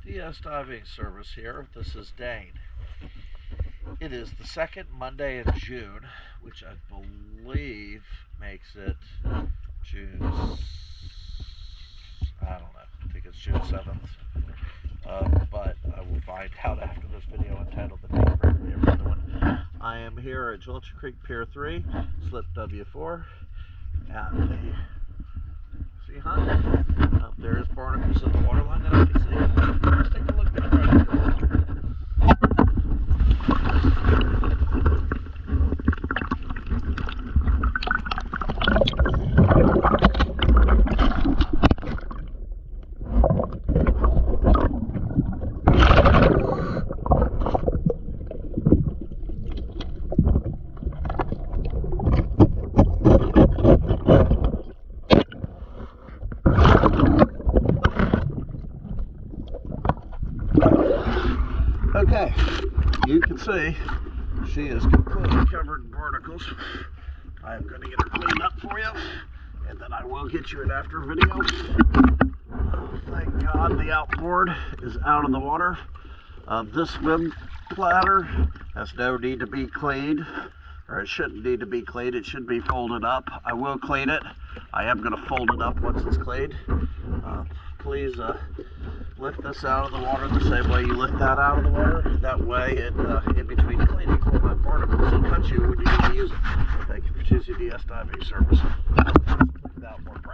DS Diving Service here. This is Dane. It is the second Monday of June, which I believe makes it June, I don't know, I think it's June 7th. But I will find out after this video entitled The Name for the other one. I am here at Jeltcha Creek Pier 3, slip W4, at the Seahunt. There's barnacles in the waterline that I can see. Let's take a look at it right here. Okay, you can see she is completely covered in barnacles. I am going to get her cleaned up for you, and then I will get you an after video. Thank God the outboard is out of the water. This swim bladder has no need to be cleaned, or it shouldn't need to be cleaned. It should be folded up. I will clean it. I am going to fold it up once it's cleaned. Please lift this out of the water the same way you lift that out of the water. That way, in between cleaning, all that barnacles will cut you when you need to use it. Thank you for choosing DS Diving Service. That works.